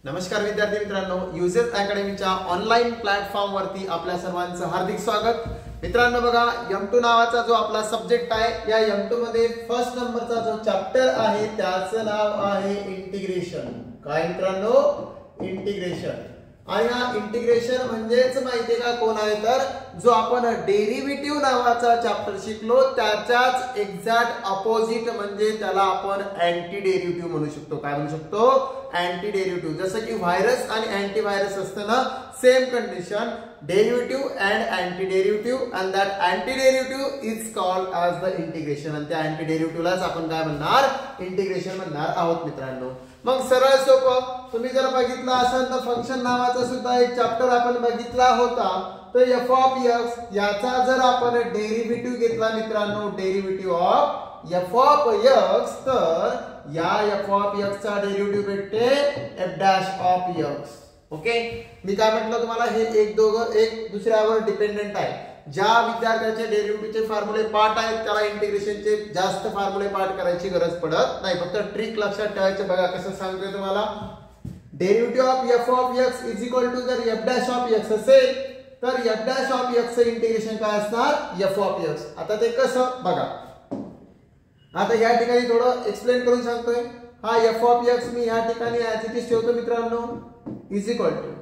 नमस्कार विद्यार्थी मित्रांनो, युजेस अकॅडमीच्या ऑनलाईन प्लॅटफॉर्म वरती आपल्या सर्वांचं हार्दिक स्वागत। मित्रांनो बघा, M2 नावाचा जो आपला सब्जेक्ट आहे, या M2 मध्ये फर्स्ट नंबरचा जो चॅप्टर आहे त्याचं नाव आहे इंटिग्रेशन। काय मित्रांनो? इंटिग्रेशन। आणि हा इंटिग्रेशन म्हणजेच माहितीये का कोण आहे, तर जो आपण डेरिव्हेटिव्ह नावाचा चॅप्टर शिकलो त्याच्याच एक्झॅक्ट ऑपोजिट म्हणजे त्याला आपण अँटी डेरिव्हेटिव्ह म्हणू शकतो। काय म्हणू शकतो? Anti derivative. जसं की व्हायरस आणि अँटीव्हायरस असतं ना, same condition, derivative and anti derivative, and that anti derivative is called as the integration. आणि त्या अँटी डेरिव्हेटिव्हलाच आपण काय म्हणणार? इंटिग्रेशन म्हणणार आहोत मित्रांनो। मग सरळ सोपं, तुम्ही जर बघितलं असेल तर फंक्शन नावाचा सुद्धा एक चॅप्टर आपण बघितला होता। तर एफ ऑफ एक्स याचा जर आपण डेरिव्हेटिव्ह घेतला मित्रांनो, derivative of F of X, तर या एफ ऑफ एक्स चा डेरिव्हेटिव्ह भेटते F dash of X. Okay, मी काय म्हटलं तुम्हाला, हे एक दुसऱ्यावर डिपेंडेंट आहे। ज्या विद्यार्थ्यांचे डेरिव्हेटिव्हचे फॉर्म्युले पार्ट आहेत त्याला इंटिग्रेशनचे जास्त फॉर्म्युले पार्ट करायची गरज पडत नाही, फक्त ट्रिक लक्षात ठेवायचं। बघा कसं सांगतोय तुम्हाला, derivative of F of x is equal to जर एफ डॅश ऑफ एक्स असेल तर एफ डॅश ऑफ एक्स चे इंटिग्रेशन काय असणार? F of x. आता ते कसं बघा, आता या ठिकाणी थोडं एक्सप्लेन करून सांगतोय। हा एफ ऑफ एक्स मी या ठिकाणी ऍज इट इज ठेवतो मित्रांनो, इज इक्वल टू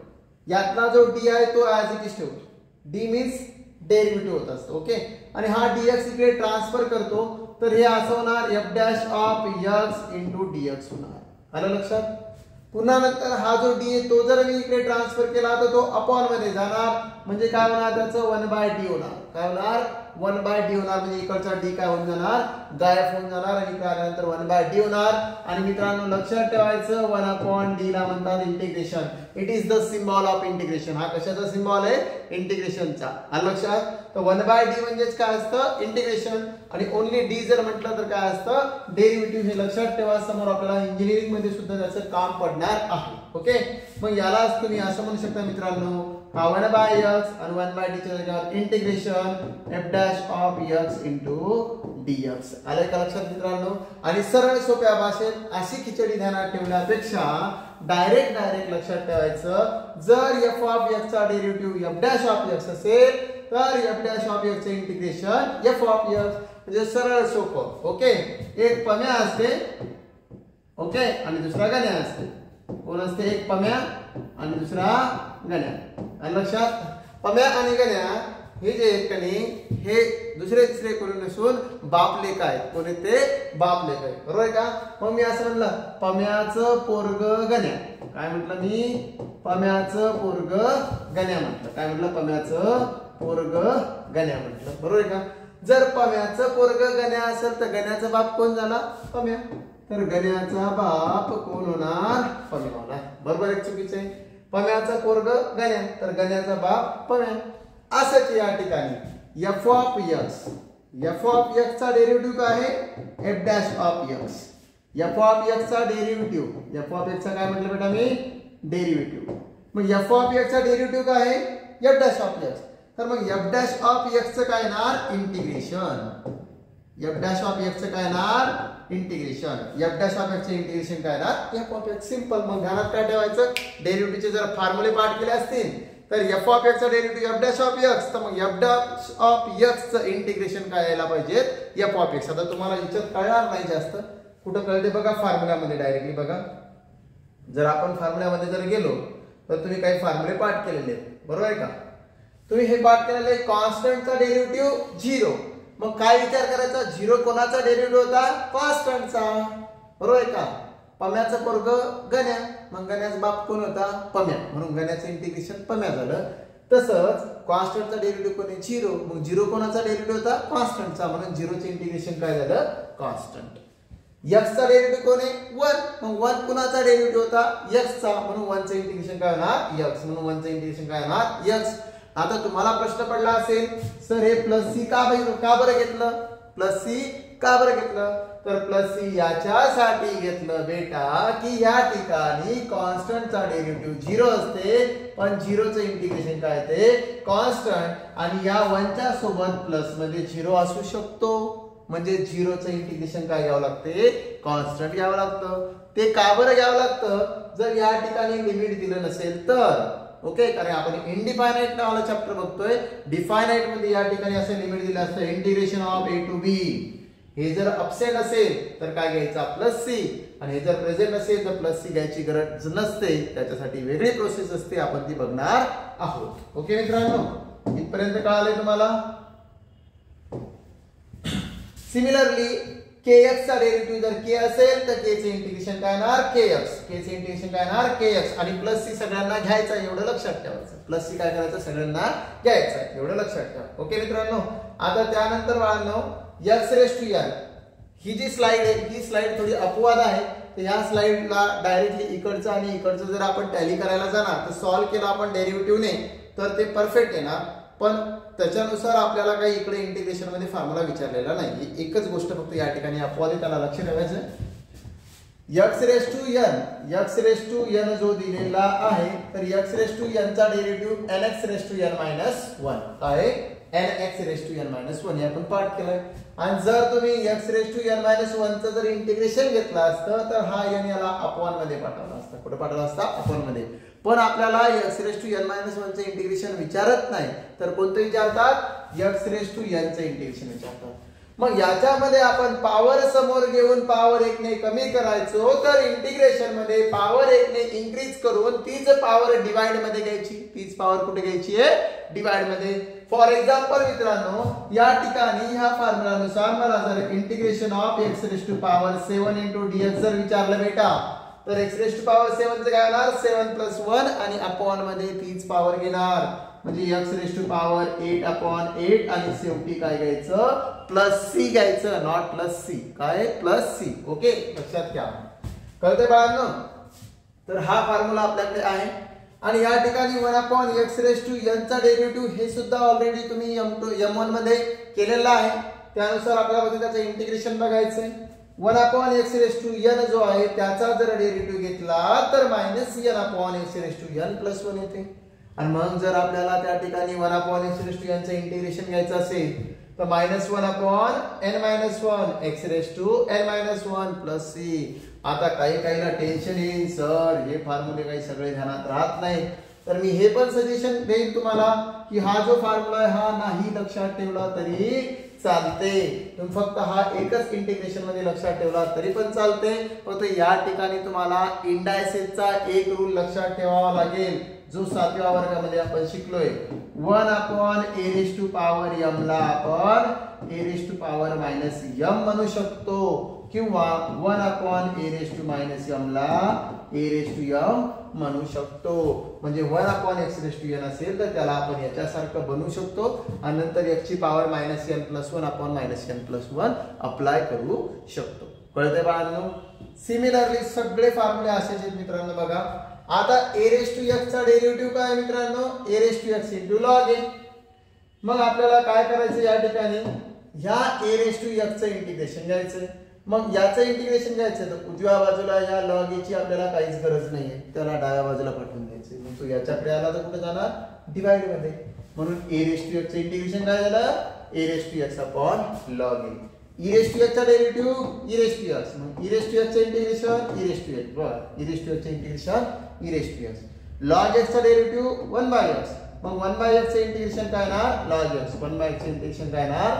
यातला जो डी आहे तो ऍज इट इज ठेवतो। डी मीन्स डेरिव्हेटिव्ह होत असतो। ओके, आणि हा dx इकडे ट्रान्सफर करतो, तर हे असं होणार F dash of x into dx होणार। आलं लक्षात? पुन्हा नंतर हा जो डी आहे तो जर मी इकडे ट्रान्सफर केला तर तो अपॉन मध्ये जाणार, म्हणजे काय होणार? त्याचं 1/d होणार। काय होणार? 1/d होणार, म्हणजे इकडचा डी काय होऊन जाणार? गायब होऊन जाणार, आणि इकडे आल्यानंतर 1/d होणार। आणि मित्रांनो लक्षात ठेवायचं, 1/d ला म्हणतात integration. It is the symbol of integration. हा कशाचा सिम्बॉल आहे? इंटिग्रेशनचा। आलं लक्षात? तर 1/d म्हणजेच काय असतं? इंटिग्रेशन। आणि ओनली डी जर म्हटलं तर काय असतं? डेरिव्हेटिव्ह। हे लक्षात ठेवा, समोर आपल्याला इंजिनिअरिंग मध्ये सुद्धा त्याचं काम पडणार आहे। ओके, मग यालाच तुम्ही असं म्हणू शकता मित्रांनो, हा 1/x आणि 1/d च्या जागेवर integration F dash of x into dx। आलं का लक्षात मित्रांनो? आणि सरळ सोप्या भाषेत अशी खिचडी ध्यानात ठेवण्यापेक्षा डायरेक्ट लक्षात ठेवायचं, जर एफ ऑफ एक्स चा derivative F dash of x असेल तर एफ डॅश ऑफ एक्स चे इंटिग्रेशन एफ ऑफ एक्स, म्हणजे सरळ सोपं। ओके, एक पम्या असते, ओके, आणि दुसरा गण्या असते। कोण असते? एक पम्या आणि दुसरा गण्या। आणि लक्षात, पम्या आणि गण्या हे जे आहेत हे दुसरे तिसरे कोणी नसून बाप लेक आहेत। कोण ते? बाप लेक आहे, बरोबर आहे का? मग मी असं म्हणलं पम्याचं पोरग गण्या। काय म्हटलं मी? पम्याचं पोरग गण्या म्हटलं। काय म्हटलं? पम्याचं पोरग गण्या म्हटलं, बरोबर आहे का? जर पम्याचं पोरग गण्या असेल तर गण्याचा बाप कोण झाला? पम्या। तर गण्याचा बाप कोण होणार? पम्या होणार, बरोबर आहे? चुकीचं आहे। पम्याचा पोरग गण्या, तर गण्याचा बाप पम्या। असंच या ठिकाणी एफ ऑफ एक्स चा डेरिव्हेटिव्ह काय आहे? F dash of x. F of X चा डेरिव्हेटिव्ह, एफ ऑफ एक्स चा काय म्हटलं बेटा मी? डेरिव्हेटिव्ह। मग एफ ऑफ एक्स चा डेरिव्हेटिव्ह काय आहे? F dash of X. तर मग एफ डॅश ऑफ एक्स चं काय येणार? Integration. F dash of x चं काय येणार? Integration. F dash of x चे इंटिग्रेशन काय येणार? F of x. सिंपल। मग ध्यानात काय ठेवायचं, डेरिव्हेटिव्हचे जर फॉर्म्युले पाठ केले असतील तर एफ ऑफ एक्स चा derivative F dash of X, तर मग एफ डॅश ऑफ एक्स चं इंटिग्रेशन काय यायला पाहिजे? F of x. आता तुम्हाला याच्यात कळणार नाही जास्त, कुठं कळते बघा? फॉर्म्युल्यामध्ये डायरेक्टली बघा। जर आपण फॉर्म्युल्यामध्ये जर गेलो तर तुम्ही काही फॉर्म्युले पाठ केलेले आहेत, बरोबर आहे का? तुम्ही हे पाठ केलेले कॉन्स्टंटचा डेरिव्हेटिव्ह 0। मग काय विचार करायचा? 0 कोणाचा डेरिव्हेटिव्ह होता? कॉन्स्टंटचा, बरोबर आहे का? पम्याचं पोरग गण्या, मग गण्याचा बाप कोण होता? पम्या, म्हणून गण्याचं इंटिग्रेशन पम्या झालं। तसंच कॉन्स्टंटचा डेरिव्हेटिव्ह कोण आहे? 0, मग 0 कोणाचा डेरिव्हेटिव्ह होता? कॉन्स्टंटचा, म्हणून 0 चे इंटिग्रेशन काय झालं? कॉन्स्टंट। एक्स चा डेरिव्हेटिव्ह कोण आहे? 1, मग 1 कुणाचा डेरिव्हेटिव्ह होता? एक्स चा, म्हणून 1 चे इंटिग्रेशन काय होणार? एक्स, म्हणून 1 चे इंटिग्रेशन काय होणार? एक्स। आता तुम्हाला प्रश्न पडला असेल, सर हे प्लस सी का बरं घेतलं? प्लस सी का बरं घेतलं? तर प्लस सी याच्यासाठी घेतलं बेटा की या ठिकाणी कॉन्स्टंटचा डेरिव्हेटिव्ह 0 असते, पण 0 चं इंटिग्रेशन काय ते? कॉन्स्टंट। आणि या 1 च्या सोबत प्लस मध्ये 0 असू शकतो, म्हणजे 0 चं इंटिग्रेशन काय घ्यावं लागते? कॉन्स्टंट घ्यावं लागतं। ते का बरं घ्यावं लागतं? जर या ठिकाणी लिमिट दिलं नसेल तर ओके, कारण आपण इनडिफायनाइट नावाला चॅप्टर बघतोय. डिफायनाइट मध्ये या ठिकाणी असं लिमिट दिलं असतं integration of a to b. हे जर अपसेट असेल तर काय घ्यायचा प्लस सी, आणि हे जर प्रेझेंट असेल तर प्लस सी घ्यायची गरज नसते. त्याच्यासाठी वेगळी प्रोसेस असते, आपण ती बघणार आहोत. ओके मित्रांनो, इथपर्यंत कळाले तुम्हाला. सिमिलरली kx चा डेरिव्हेटिव्ह जर k असेल तर k चे इंटिग्रेशन काय येणार kx. k चे इंटिग्रेशन काय येणार kx, आणि प्लस सी सगळ्यांना घ्यायचा एवढं लक्षात ठेवायचं. प्लस सी काय करायचं सगळ्यांना घ्यायचं एवढं लक्षात ठेवा. ओके मित्रांनो, आता त्यानंतर बाळांनो x रेस टू n ही जी स्लाइड आहे ही स्लाइड थोडी अपवाद आहे. तर या स्लाइडला डायरेक्टली इकडचं आणि इकडचं जर आपण टॅली करायला जाणार तर सॉल्व्ह केलं आपण डेरिव्हेटिव्हने तर ते परफेक्ट येणार. पण त्याच्यानुसार आपल्याला काही इकडे इंटिग्रेशन मध्ये फॉर्म्युला विचारलेला नाही. एकच गोष्ट फक्त या ठिकाणी अपवाद आहे, त्याला लक्ष ठेवायचं. x रेस टू n जो दिलेला आहे तर x रेस टू n चा derivative nx raise to n - 1 काय nx रेस टू n - 1 हे आपण पाठ केलंय. आणि जर तुम्ही x रेस टू n - 1 चं जर इंटिग्रेशन घेतलं असतं तर हा n याला अपॉन मध्ये पाठवला असता. कुठे पाठवला असता अपॉन मध्ये. पण आपल्याला x रेस टू n - 1 चं इंटिग्रेशन विचारत नाही तर कोणतं विचारतात x रेस टू n चं इंटिग्रेशन विचारतात. मग याच्यामध्ये आपण पॉवर समोर घेऊन पॉवर 1 ने कमी करायचो तर इंटिग्रेशन मध्ये पॉवर 1 ने इन्क्रीज करून तीच पॉवर डिवाइड मध्ये घ्यायची. तीच पॉवर कुठे घ्यायची आहे डिवाइड मध्ये. फॉर एक्झाम्पल मित्रांनो या ठिकाणी ह्या फॉर्म्युलानुसार मला जर integration of x raise to power 7 * dx जर विचारलं बेटा तर x रेस टू पॉवर 7 चं काय होणार 7 + 1 आणि अपॉन मध्ये तीच पॉवर घेणार म्हणजे x रेस टू पॉवर 8/8 आणि शेवटी काय घ्यायचं प्लस सी घ्यायचं, नॉट प्लस सी. काय प्लस सी. ओके लक्षात घ्या. कळतंय बाळांनो. तर हा फॉर्म्युला आपल्याकडे आहे आणि या ठिकाणी 1/x रेस टू n चा डेरिव्हेटिव्ह हे सुद्धा ऑलरेडी तुम्ही m1 मध्ये केलेला आहे. त्यानुसार आपल्याला त्याचं इंटिग्रेशन बघायचंय. 1/x रेस टू n जो आहे त्याचा जर डेरिव्हेटिव्ह घेतला तर -n/x रेस टू n + 1 येते. आणि मग जर आपल्याला त्या ठिकाणी 1/x रेस टू n चं इंटिग्रेशन घ्यायचं असेल तर -1/n - 1 x raise to n - 1 + c. आता काहीला टेन्शन येईल सर हे फॉर्म्युले काही सगळे ध्यानात राहत नाही. तर मी हे पण सजेशन देईन तुम्हाला की हा जो फॉर्म्युला आहे हा नाही लक्षात ठेवला तरी चालते. तुम्ही फक्त हा एकच इंटिग्रेशन मध्ये लक्षात ठेवला तरी पण चालते. फक्त या ठिकाणी तुम्हाला इंडायसेसचा एक रूल लक्षात ठेवावा लागेल जो 7व्या वर्गामध्ये आपण शिकलोय. 1/a raise to power m ला आपण a raise to power -m म्हणू शकतो किंवा 1/a रेस टू -m ला a रेस टू m म्हणू शकतो. म्हणजे 1/x रेस टू n असेल तर त्याला आपण याच्यासारखं बनवू शकतो आणि नंतर x ची पॉवर -n + 1/-n + 1 अप्लाय करू शकतो. कळतंय बाळांनो. सिमिलरली सगळे फॉर्म्युले असेच आहेत मित्रांनो. बघा आता a रेस टू x चा डेरिव्हेटिव्ह काय मित्रांनो a raise to x * log a. मग आपल्याला काय करायचं या ठिकाणी ह्या a रेस टू x चं इंटिग्रेशन घ्यायचंय. मग याचं इंटिग्रेशन घ्यायचं तर उजव्या बाजूला या log a ची आपल्याला काहीच गरज नाहीये, त्याला डाव्या बाजूला पाठवून द्यायचं. मग तो याच्याकडे आला तर कुठे जाणार डिवाइड मध्ये. म्हणून a रेस टू x चं इंटिग्रेशन काय झालं a raise to x log a. e raise to x चा derivative e raise to x. मग e रेस टू x चं integration e raise to x. बरं e रेस टू x चं integration e raise to x. log x चा derivative 1/x. मग 1/x चं integration काय येणार log x. 1/x चं इंटिग्रेशन काय येणार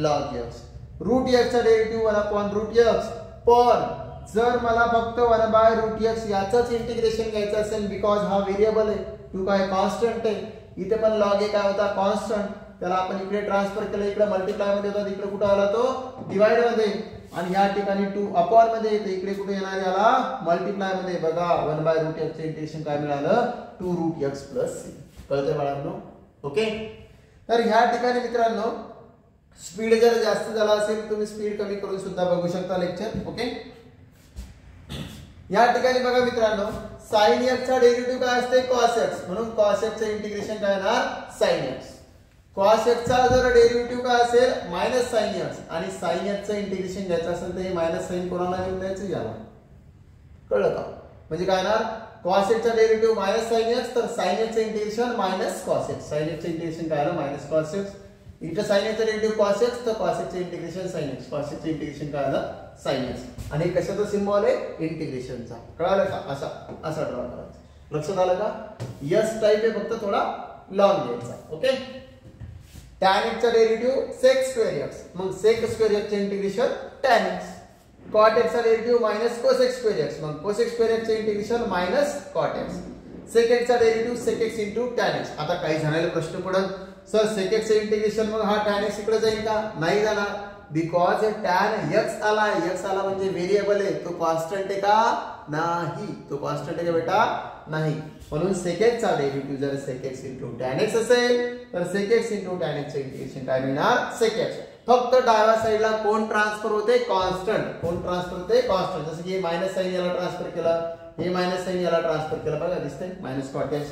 log x. रूट x चा डेरिव्हेटिव्ह 1/√x. पण जर मला फक्त 1/√x याचंच इंटिग्रेशन घ्यायचं असेल बिकॉज हा व्हेरिएबल आहे टू काय कॉन्स्टंट आहे. इथे पण log a काय होता कॉन्स्टंट. त्याला आपण इकडे ट्रान्सफर केलं, इकडे मल्टिप्लाय मध्ये होता, इकडे कुठे आला तो डिवाइड मध्ये. आणि या ठिकाणी 2 अपॉन मध्ये येते, इकडे कुठे येणार याला मल्टिप्लाय मध्ये. बघा 1/√x चे इंटिग्रेशन काय मिळालं 2√x + c. कळतंय बाळांनो. ओके. तर ह्या ठिकाणी मित्रांनो स्पीड जर जास्त झाला असेल तुम्ही स्पीड कमी करून सुद्धा बघू शकता लेक्चर. ओके. या ठिकाणी बघा मित्रांनो sin x चा डेरिव्हेटिव्ह काय असते cos x. म्हणून cos x चे इंटिग्रेशन काय येणार sin x. cos x चा जर डेरिव्हेटिव्ह काय असेल -sin x आणि sin x चं इंटिग्रेशन घ्यायचं असेल तर हे मायनस साइन कोणाला घेऊन द्यायचं याला. कळलं का. म्हणजे काय येणार cos x चा डेरिव्हेटिव्ह -sin x तर sin x चं integration -cos x. sin x चं इंटिग्रेशन काय आलं -cos x. इथे sin x चा डेरिव्हेटिव्ह cos x तर cos x चं integration sin x. cos x चं इंटिग्रेशन काय आलं sin x. आणि कशाचा सिम्बॉल आहे इंटिग्रेशनचा. कळालं का? असा असा ड्रॉ करायचा. लक्षात आलं का? यस टाइप आहे, फक्त थोडा लॉंग घ्यायचा. ओके. tan x चा डेरिव्हेटिव्ह sec स्क्वेअर x, मग sec स्क्वेअर x चे integration tan x. cot x चा derivative minus cosec square x, मग cosec स्क्वेअर x चे integration minus cot x. sec x चा derivative sec x into tan x. आता काही जणांना प्रश्न पडत, सर sec x चे इंटिग्रेशन मग हा tan x इकडे जाईल का? नाही जाणार, बिकॉज tan x आला. x आला म्हणजे व्हेरिएबल आहे, तो कॉन्स्टंट आहे का? नाही, तो कॉन्स्टंट आहे का बेटा? नाही. म्हणून sec x चा डेरिव्हेटिव्ह जर sec x into tan x असेल तर sec x into tan x चे इंटिग्रेशन काय मिळणार? sec x. फक्त डाव्या साईडला कोण ट्रान्सफर होते? कॉन्स्टंट. कोण ट्रान्सफर होते? कॉन्स्टंट. जसं की मायनस साइन याला ट्रान्सफर केला, हे मायनस साइन याला ट्रान्सफर केला, बघा दिसतंय मायनस cot x.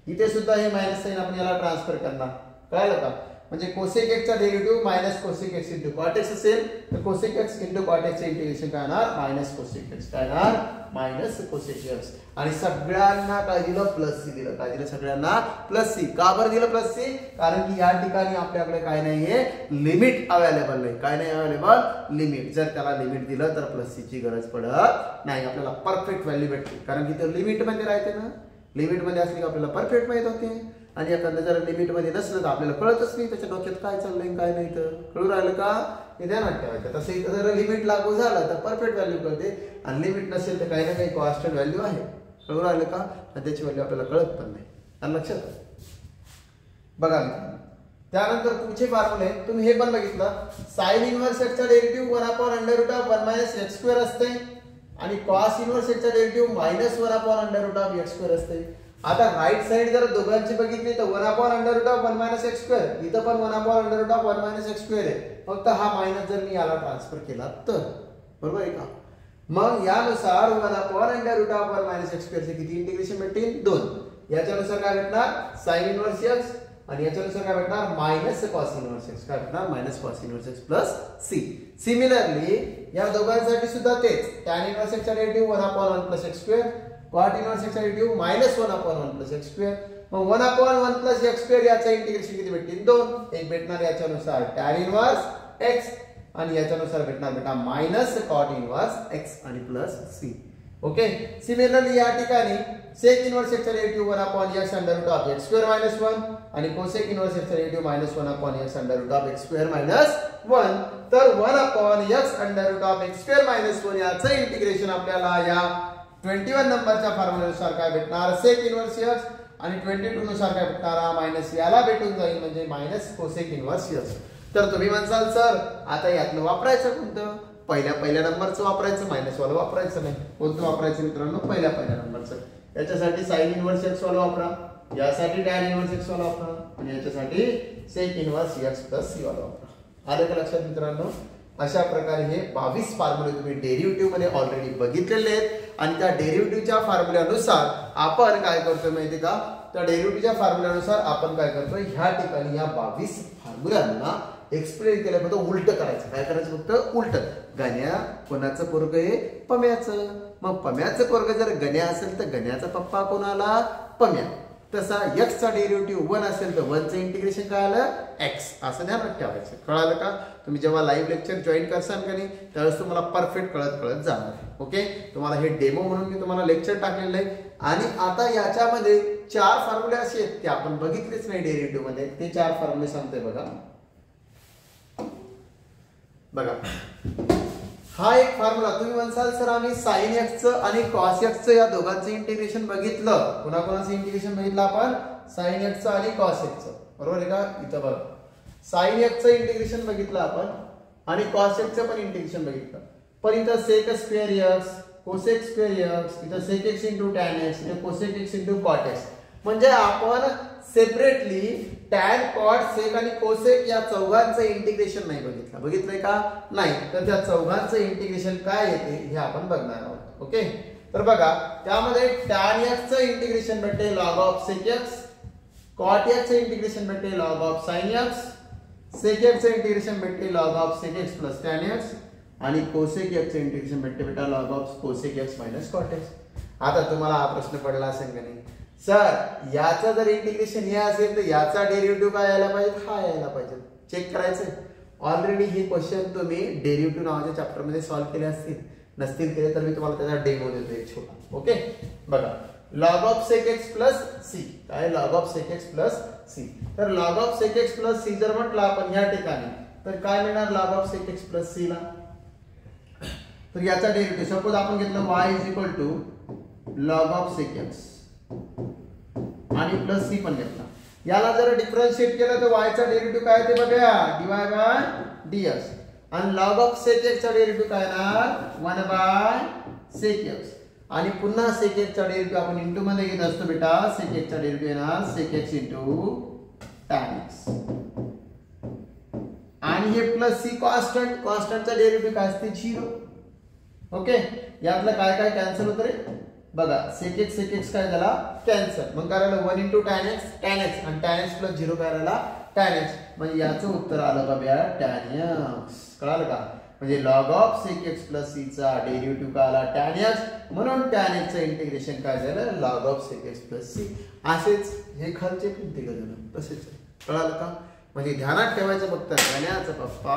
इथे सुद्धा हे मायनस साइन आपण याला ट्रान्सफर करणार. कळलं का? म्हणजे cosec x चा derivative minus cosec x into cot x असेल तर cosec x into cot x चे इंटिग्रेशन काय होणार? Minus cosec x. काय होणार? Minus cosec x. आणि सगळ्यांना काय दिलं? प्लस सी दिलं. काय दिलं? सगळ्यांना प्लस सी. का बरं दिलं प्लस सी? कारण की या ठिकाणी आपल्याकडे काय नाहीये? लिमिट अवेलेबल नाही. काय नाही अवेलेबल? लिमिट. जर त्याला लिमिट दिलं तर प्लस सी ची गरज पडत नाही, आपल्याला परफेक्ट व्हॅल्यू भेटते. कारण की ते लिमिट मध्ये राहते ना, लिमिट मध्ये असली की आपल्याला परफेक्ट माहित होते. आणि एखादं जर लिमिट मध्ये नसलं तर आपल्याला कळतच नाही त्याच्या डोक्यात काय चाललंय काय नाही. तर कळू राहिलं का? हे ध्यानात ठेवायचं. तसं इथं जर लिमिट लागू झालं तर परफेक्ट व्हॅल्यू कळते, आणि लिमिट नसेल तर काही ना काही कॉन्स्टंट व्हॅल्यू आहे. कळू राहिलं का? आणि त्याची व्हॅल्यू आपल्याला कळत पण नाही. आणि लक्षात बघा. त्यानंतर पुढचे फॉर्म्युले तुम्ही हे पण बघितलं, साइन इनव्हर्स x चा डेरिव्हेटिव्ह 1/√1 - x² असते, आणि कॉस इनव्हर्स x चा डेरिव्हेटिव्ह -1/√x² असते. आता राईट साइड जर दोघांची बघितली तर 1/√1 - x², इथं पण 1/√1 - x² आहे. फक्त हा मायनस जर मी याला ट्रान्सफर केला तर, बरोबर आहे का? मग यानुसार 1/√1 - x² चे किती इंटिग्रेशन भेटतील? 2. याच्यानुसार काय भेटणार? साइन इनव्हर्स x, आणि याच्यानुसार काय भेटणार? Minus cos inverse x. काय भेटणार? Minus cos inverse x plus c. Similarly या दोघांसाठी सुद्धा तेच. tan इनव्हर्स x चा derivative 1/1 + x², cot inverse x चा डेरिव्हेटिव्ह -1/1 + x². मग 1/1 + x² याचं इंटिग्रेशन किती भेटतील? 2. एक भेटणार याच्यानुसार tan इनव्हर्स x, आणि याच्यानुसार भेटणार बेटा मायनस cot इनव्हर्स x आणि प्लस c. ओके. सिमिलरली या ठिकाणी sec इनव्हर्स x चा डेरिव्हेटिव्ह 1/x √x² - 1, आणि cosec इनव्हर्स x चा डेरिव्हेटिव्ह -1/x √x² - 1. तर 1/x √x² - 1 याचं इंटिग्रेशन आपल्याला या 21 नंबरच्या फॉर्म्युल्यानुसार काय भेटणार? sec इनव्हर्स x, आणि 22 नुसार काय भेटणार? मायनस याला भेटून जाईल, म्हणजे मायनस cosec इनव्हर्स x. तर तुम्ही म्हणसाल सर आता यातलं वापरायचं कोणतं? पहिल्या नंबरचं वापरायचं, मायनस वाला वापरायचं नाही. कोणतं वापरायचं मित्रांनो? पहिल्या नंबरचं. याच्यासाठी साइन इनव्हर्स x वाला वापरा, यासाठी tan इनव्हर्स x वाला वापरा, आणि याच्यासाठी sec inverse x plus c वाला वापरा. आलं का लक्षात मित्रांनो? अशा प्रकारे हे 22 फॉर्म्युले तुम्ही डेरिव्हेटिव्ह मध्ये ऑलरेडी बघितलेले आहेत, आणि त्या डेरिव्हेटिव्हच्या फॉर्म्युल्यानुसार आपण काय करतोय माहिती का? त्या डेरिव्हेटिव्हच्या फॉर्म्युल्यानुसार आपण काय करतोय? ह्या ठिकाणी या 22 फॉर्म्युल्यांना एक्सप्लेन केलं फक्त उलट करायचं. काय करायचं? फक्त उलट. गण्या कोणाचं पोरग आहे? पम्याचं. मग पम्याचं पोरग जर गण्या असेल तर गण्याचा पप्पा कोणाला? पम्या. तसा x चा डेरिव्हेटिव्ह 1 असेल तर 1 चं इंटिग्रेशन काय आलं? x. असं ध्यानात ठेवायचं. कळालं का? तुम्ही जेव्हा लाईव्ह लेक्चर जॉईन करसाल का नाही त्यावेळेस तुम्हाला परफेक्ट कळत जाणार. ओके. तुम्हाला हे डेमो म्हणून मी तुम्हाला लेक्चर टाकलेलं आहे, आणि आता याच्यामध्ये 4 फॉर्म्युले असे आहेत ते आपण बघितलेच नाही डेरिव्हेटिव्ह मध्ये. ते 4 फॉर्म्युले सांगतोय बघा. हा एक फॉर्म्युला. तुम्ही म्हणसाल सर आम्ही साइन x आणि cos x या दोघांचं इंटिग्रेशन बघितलं. कोणाकोणाचं इंटिग्रेशन बघितलं आपण? साइन x आणि cos x. बरोबर आहे का? इथं बघ, साइन x चं इंटिग्रेशन बघितलं आपण, आणि cos x चं पण इंटिग्रेशन बघितलं. पण इथं sec square x, cosec square x, इथं sec x into tan x, इथं cosec x into cot x. म्हणजे आपण सेपरेटली tan, cot, sec आणि cosec या चौघांचं इंटिग्रेशन नाही बघितलं. बघितलंय का? नाही. तर त्या चौघांचं इंटिग्रेशन काय येते हे आपण बघणार आहोत. ओके. तर बघा, त्यामध्ये tan x चं इंटिग्रेशन भेटते log of sec x, cot x चं इंटिग्रेशन भेटते log of sin x, sec x चं इंटिग्रेशन भेटते log of sec x plus tan x, आणि cosec x चं इंटिग्रेशन भेटते बेटा log of cosec x minus cot x. आता तुम्हाला हा प्रश्न पडला असेल का नाही? सर याचं जर इंटिग्रेशन हे असेल तर याचा डेरिव्हेटिव्ह काय यायला पाहिजे? हा यायला पाहिजे. चेक करायचं. ऑलरेडी हे क्वेश्चन तुम्ही डेरिव्हेटिव्ह नावाच्या चॅप्टर मध्ये सॉल्व्ह केले असतील. नसतील केले तर मी तुम्हाला त्याचा डेमो देतो एक छोटा. ओके बघा, log of sec x plus c काय log of sec x plus c. तर log of sec x plus c जर म्हटलं आपण या ठिकाणी तर काय मिळणार log of sec x plus c ला. तर याचा डेरिव्हेटिव्ह सपोज आपण घेतलं y is equal to log of sec x आणि प्लस c पण घेतला. याला जर डिफरन्शिएट केलं तर y चा डेरिव्हेटिव्ह काय ते बघा dy by dx आणि log of sec x चा डेरिव्हेटिव्ह काय येणार 1 by sec x आणि पुन्हा sec x चा डेरिव्हेटिव्ह आपण इंटू मध्ये घेत असतो बेटा. sec x चा डेरिव्हेटिव्ह येणार sec x into tan x आणि हे प्लस c कॉन्स्टंटचा डेरिव्हेटिव्ह काय असते 0. ओके यातलं काय काय कॅन्सल होतं रे बघा. sec x काय झाला कॅन्सल. मग काय राहिलं 1 इंटू tan x आणि tan x प्लस 0 काय राहिला tan x. म्हणजे याचं उत्तर आलं का बघा tan x. कळालं का. म्हणजे log of sec x plus c चा डेरिव्हेटिव्ह काय आला tan x म्हणून tan x चं इंटिग्रेशन काय झालं log of sec x plus c. असेच हे खालचे इंटिग्रल झालं तसेच. कळालं का. म्हणजे ध्यानात ठेवायचं फक्त गण्याचा पप्पा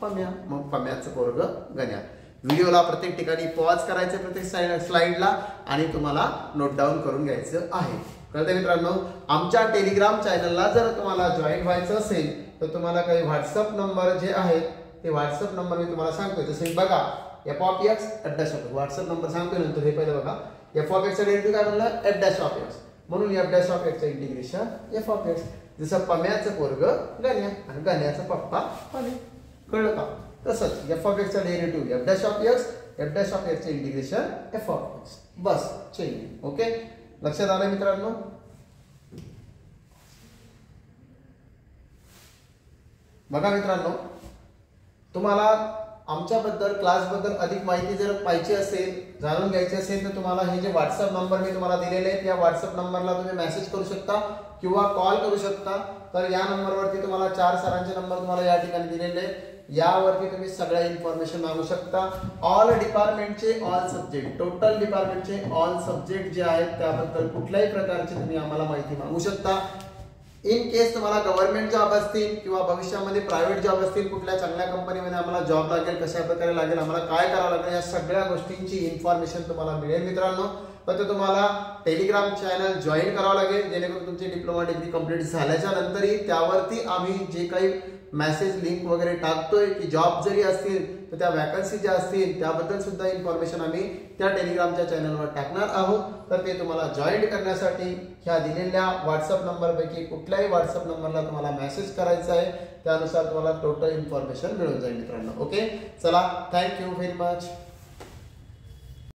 पम्या मग पम्याचं पोरग गण्या. व्हिडिओला प्रत्येक ठिकाणी पॉज करायचं प्रत्येक स्लाइडला आणि तुम्हाला नोट डाऊन करून घ्यायचं आहे. कळतंय मित्रांनो. आमच्या टेलिग्राम चॅनलला जर तुम्हाला जॉईन व्हायचं असेल तर तुम्हाला काही व्हॉट्सअप नंबर जे आहेत ते व्हॉट्सअप नंबर मी तुम्हाला सांगतोय. जसं बघा f of x f' of WhatsApp number सांगतोय नंतर हे पहिलं बघा. f of x चा डेरिव्हेटिव्ह काय म्हणलं f' of x म्हणून f' of x चं इंटिग्रेशन f of x. जसं पम्याचं पोरग गण्या आणि गण्याचा पप्पा पम्या. कळलं का. तसंच f of x चा डेरिव्हेटिव्ह f' of x चं integration f of x. Bus change. Okay लक्षात आलं मित्रांनो. बघा मित्रांनो तुम्हाला आमच्याबद्दल क्लासबद्दल अधिक माहिती जर पाहिजे असेल जाणून घ्यायची असेल तर तुम्हाला हे जे व्हॉट्सअप नंबर मी तुम्हाला दिलेले आहेत या व्हॉट्सअप नंबरला तुम्ही मेसेज करू शकता किंवा कॉल करू शकता. तर या नंबरवरती तुम्हाला 4 सरांचे नंबर तुम्हाला या ठिकाणी दिलेले आहेत. यावरती तुम्ही सगळ्या इन्फॉर्मेशन मागू शकता. ऑल डिपार्टमेंटचे ऑल सब्जेक्ट टोटल डिपार्टमेंटचे ऑल सब्जेक्ट जे आहेत त्याबद्दल कुठल्याही प्रकारची तुम्ही आम्हाला माहिती मागू शकता. इन केस तुम्हाला गव्हर्नमेंट जॉब असतील किंवा भविष्यामध्ये प्रायव्हेट जॉब असतील कुठल्या चांगल्या कंपनीमध्ये आम्हाला जॉब लागेल कशा प्रकारे लागेल आम्हाला काय करावं लागेल या सगळ्या गोष्टींची इन्फॉर्मेशन तुम्हाला मिळेल मित्रांनो. फक्त तुम्हाला टेलिग्राम चॅनल जॉईन करावं लागेल जेणेकरून तुमची डिप्लोमा डिग्री कंप्लीट झाल्याच्या नंतरही त्यावरती आम्ही जे काही मेसेज लिंक वगैरे टाकतोय की जॉब जरी असतील तर त्या वॅकन्सी ज्या असतील त्याबद्दल सुद्धा इन्फॉर्मेशन आम्ही त्या टेलिग्रामच्या चॅनलवर टाकणार आहोत. तर ते तुम्हाला जॉईन करण्यासाठी ह्या दिलेल्या व्हॉट्सअप नंबरपैकी कुठल्याही व्हॉट्सअप नंबरला तुम्हाला मेसेज करायचा आहे त्यानुसार तुम्हाला टोटल इन्फॉर्मेशन मिळून जाईल मित्रांनो. ओके चला थँक्यू व्हेरी मच.